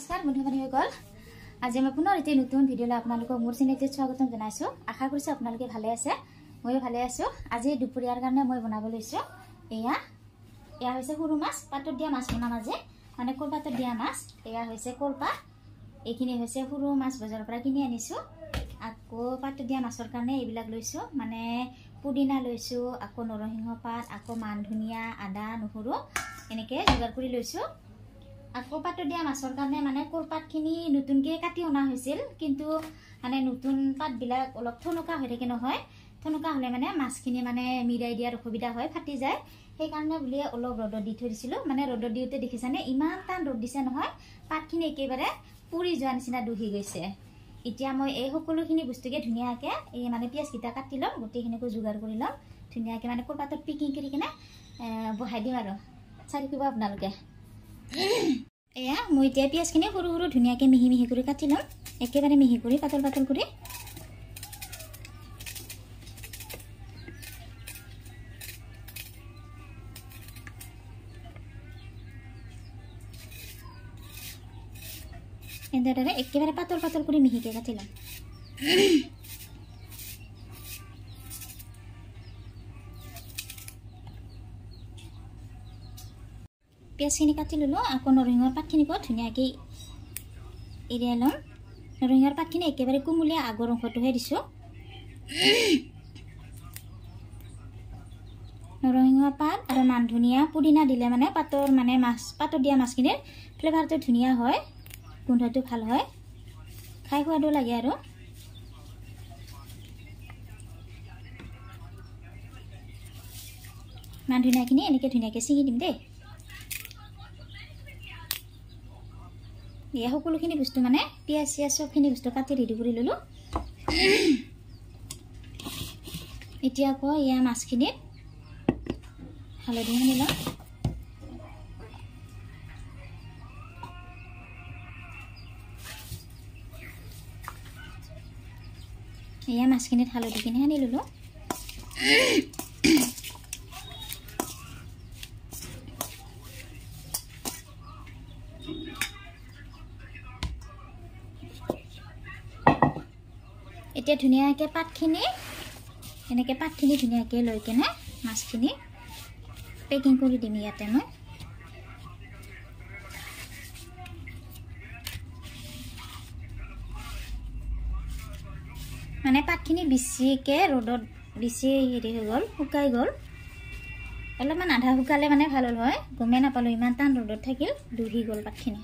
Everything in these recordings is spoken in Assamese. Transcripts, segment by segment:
নমস্কাৰ বন্ধু-বান্ধৱীসকল আজি মই পুনৰ এটি নতুন ভিডিঅ'লৈ আপোনালোকক মোৰ চেনেলটোত স্বাগতম জনাইছো আশা কৰিছো আপোনালোকে ভালে আছে মইও ভালে আছো আজি দুপৰীয়াৰ কাৰণে মই বনাব লৈছো এয়া হৈছে সৰু মাছ পাতত দিয়া মাছ বনাম আজি মানে কলপাতত দিয়া মাছ এয়া হৈছে কলপাত এইখিনি হৈছে সৰু মাছ বজাৰৰ পৰা কিনি আনিছো আকৌ পাতত দিয়া মাছৰ কাৰণে এইবিলাক লৈছো মানে পুদিনা লৈছো আকৌ নৰসিংহ পাত আকৌ মান ধনিয়া আদা নহৰু এনেকে যোগাৰ কৰি লৈছো আকৌ পাতত দিয়া মাছৰ কাৰণে মানে কলপাতখিনি নতুনকৈ কাটি অনা হৈছিল কিন্তু মানে নতুন পাতবিলাক অলপ থনুকা হৈ থাকে নহয় থনুকা হলে মানে মাছখিনি মানে মিৰাই দিয়াৰ অসুবিধা হয় ফাটি যায় সেইকাৰণে বুলি অলপ ৰ'দত দি থৈ দিছিলোঁ মানে ৰ'দত দিওঁতে দেখিছানে ইমান টান ৰ'দ দিছে নহয় পাতখিনি একেবাৰে পুৰি যোৱা নিচিনা দুহি গৈছে এতিয়া মই এই সকলোখিনি বস্তুকে ধুনীয়াকৈ এই মানে পিঁয়াজকেইটা কাটি ল'ম গোটেইখিনিকো যোগাৰ কৰি ল'ম ধুনীয়াকৈ মানে কলপাতত পিকিং কৰি কিনে বহাই দিম আৰু চাই থাকিব আপোনালোকে এয়া মই এতিয়া পিঁয়াজখিনি সৰু সৰু ধুনীয়াকৈ মিহি মিহি কৰি কাটি ল'ম একেবাৰে মিহি কৰি পাতল পাতল কৰি এনেদৰে একেবাৰে পাতল পাতল কৰি মিহিকৈ কাটি ল'ম পিঁয়াজখিনি কাটি ল'লোঁ আকৌ নৰসিংহৰ পাতখিনিকো ধুনীয়াকৈ এৰিয়াই ল'ম নৰসিংহৰ পাতখিনি একেবাৰে কোমলীয়া আগৰ অংশটোহে দিছোঁ নৰসিংহ পাত আৰু মান ধনিয়া পুদিনা দিলে মানে পাতৰ মানে পাতত দিয়া মাছখিনিৰ ফ্লেভাৰটো ধুনীয়া হয় গোন্ধটো ভাল হয় খাই সোৱাদো লাগে আৰু মান ধনিয়াখিনি এনেকৈ ধুনীয়াকৈ ছিঙি দিম দেই এয়া সকলোখিনি বস্তু মানে পিঁয়াজ চিয়াজ চবখিনি বস্তু কাটি ৰেডি কৰি ল'লোঁ এতিয়া আকৌ এয়া মাছখিনিত হালধি সানি ল'ম এয়া মাছখিনিত হালধিখিনি সানি ল'লোঁ এতিয়া ধুনীয়াকৈ পাতখিনি এনেকৈ পাতখিনি ধুনীয়াকৈ লৈ কেনে মাছখিনি পেকিং কৰি দিম ইয়াতে মই মানে পাতখিনি বেছিকৈ ৰ'দত বেছি হেৰি হৈ গ'ল শুকাই গ'ল অলপমান আধা শুকালে মানে ভাল হ'ল হয় গমেই নাপালোঁ ইমান টান ৰ'দত থাকিল দুহি গ'ল পাতখিনি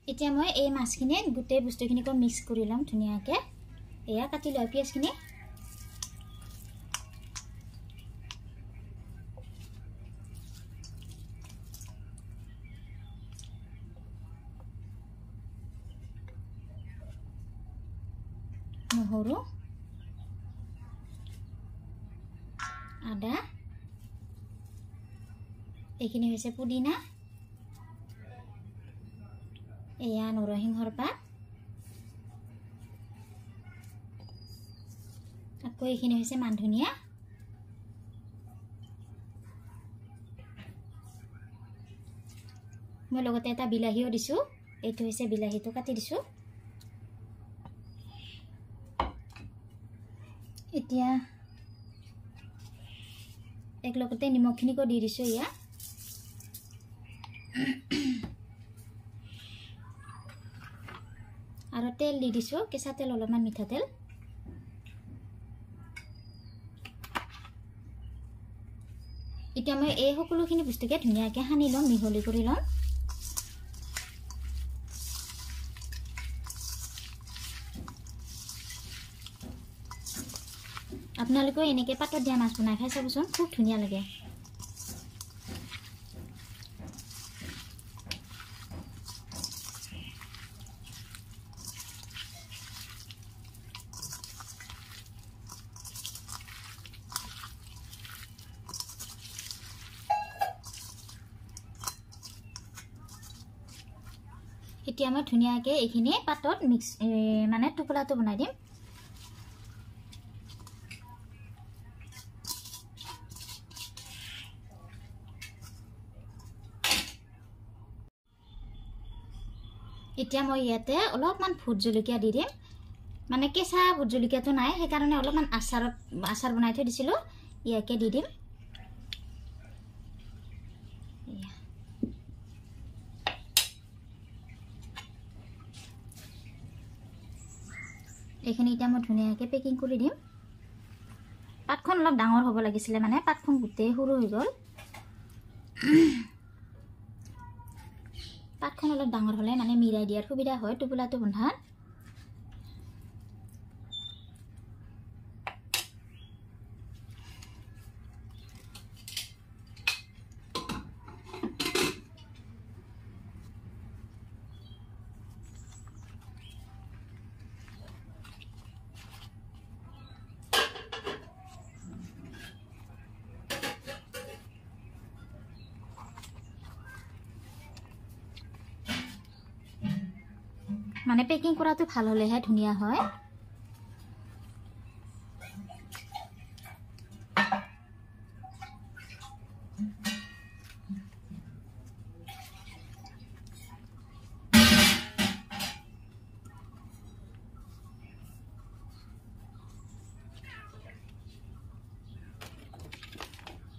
এতিয়া মই এই মাছখিনিত গোটেই বস্তুখিনিকো মিক্স কৰি ল'ম ধুনীয়াকৈ এয়া কাটি লোৱা পিঁয়াজখিনি নহৰু আদা এইখিনি হৈছে পুদিনা এয়া নৰসিংহৰ পাত আকৌ এইখিনি হৈছে মান ধনিয়া মই লগতে এটা বিলাহীও দিছোঁ এইটো হৈছে বিলাহীটো কাটি দিছোঁ এতিয়া একলগতে নিমখখিনিকো দি দিছোঁ এয়া আৰু তেল দি দিছোঁ কেঁচা তেল অলপমান মিঠাতেল এতিয়া মই এই সকলোখিনি বস্তুকে ধুনীয়াকৈ সানি ল'ম মিহলি কৰি ল'ম আপোনালোকেও এনেকৈ পাতত দিয়া মাছ বনাই খাই চাবচোন খুব ধুনীয়া লাগে এতিয়া মই ধুনীয়াকৈ এইখিনি পাতত মিক্স মানে টোপোলাটো বনাই দিম এতিয়া মই ইয়াতে অলপমান ভোট জলকীয়া দি দিম মানে কেঁচা ভোট জলকীয়াটো নাই সেইকাৰণে অলপমান আচাৰ বনাই থৈ দিছিলোঁ ইয়াকে দি দিম এইখিনি এতিয়া মই ধুনীয়াকৈ পেকিং কৰি দিম পাতখন অলপ ডাঙৰ হ'ব লাগিছিলে মানে পাতখন গোটেই সৰু হৈ গ'ল পাতখন অলপ ডাঙৰ হ'লে মানে মিৰাই দিয়াৰ সুবিধা হয় টোপোলাটো বন্ধাত মানে পেকিং কৰাটো ভাল হ'লেহে ধুনীয়া হয়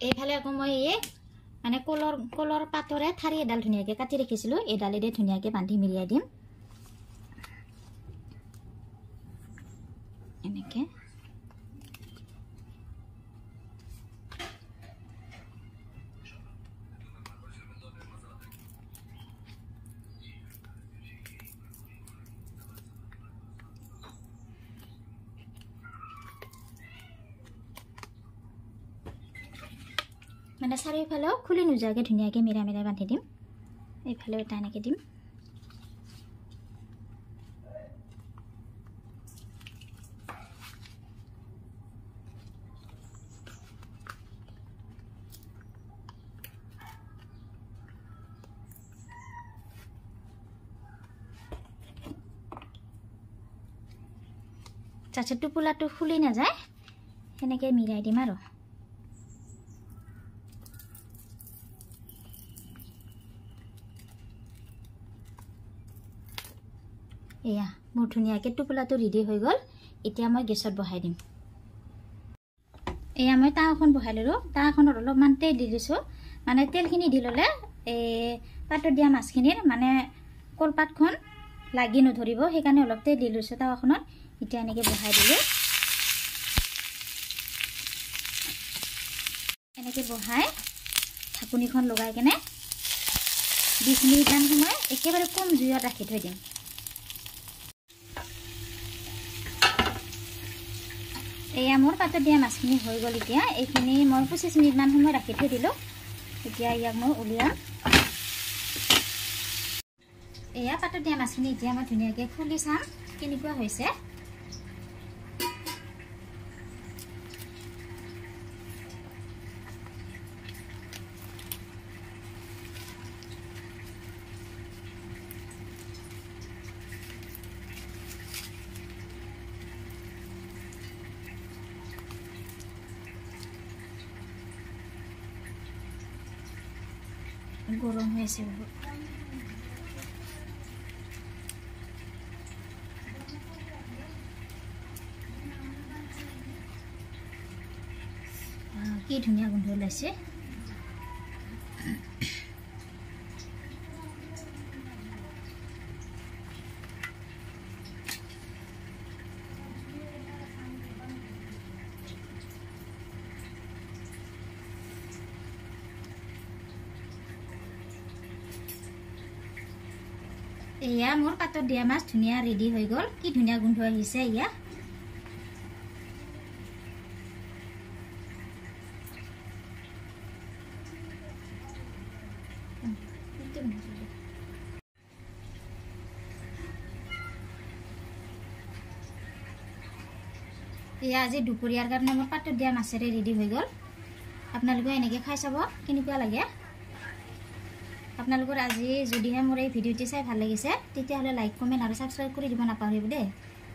এইফালে আকৌ মই এই মানে কলৰ পাতৰে ঠাৰি এডাল ধুনীয়াকৈ কাটি ৰাখিছিলোঁ এডালেৰে ধুনীয়াকৈ বান্ধি মিৰিয়াই দিম এনেকে মানে চাৰিওফালেও খুলি নোযোৱাকৈ ধুনীয়াকৈ মিৰাই মিৰাই বান্ধি দিম এইফালেও এটা এনেকৈ দিম যাতে টোপোলাটো খুলি নাযায় সেনেকৈ মিৰাই দিম আৰু এয়া মোৰ ধুনীয়াকৈ টোপোলাটো ৰেডি হৈ গ'ল এতিয়া মই গেছত বহাই দিম এয়া মই তাৱাখন বহাই ল'লোঁ তাৱাখনত অলপমান তেল দি দিছোঁ মানে তেলখিনি দি ল'লে এই পাতত দিয়া মাছখিনিৰ মানে কলপাতখন লাগি নধৰিব সেইকাৰণে অলপ তেল দি লৈছোঁ তাৱাখনত এতিয়া এনেকৈ বহাই দিলোঁ এনেকৈ বহাই ঢাকনিখন লগাই কেনে 20 মিনিটমান সময় একেবাৰে কম জুইত ৰাখি থৈ দিম এয়া মোৰ পাতত দিয়া মাছখিনি হৈ গ'ল এতিয়া এইখিনি মই 25 মিনিটমান সময় ৰাখি থৈ দিলোঁ এতিয়া ইয়াক মই উলিয়াম এয়া পাতত দিয়া মাছখিনি এতিয়া মই ধুনীয়াকৈ খুলি চাম কেনেকুৱা হৈছে গৰম হৈ আছে বহুত কি ধুনীয়া গোন্ধ ওলাইছে এয়া মোৰ পাতত দিয়া মাছ ধুনীয়া ৰেডি হৈ গ'ল কি ধুনীয়া গোন্ধ আহিছে এয়া এয়া আজি দুপৰীয়াৰ কাৰণে মোৰ পাতত দিয়া মাছেৰে ৰেডি হৈ গ'ল আপোনালোকে এনেকৈ খাই চাব কেনেকুৱা লাগে আপোনালোকৰ আজি যদিহে মোৰ এই ভিডিঅ'টি চাই ভাল লাগিছে তেতিয়াহ'লে লাইক কমেণ্ট আৰু সাবস্ক্ৰাইব কৰি দিব নাপাহৰিব দেই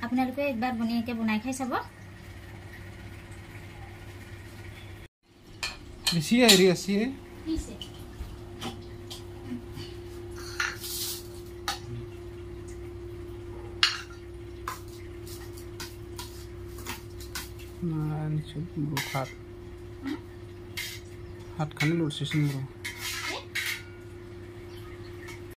আপোনালোকে একবাৰ বনাই খাই চাব বেছি হেৰি আছে Nah, ini sih bro hat. Hat kan lu sih bro.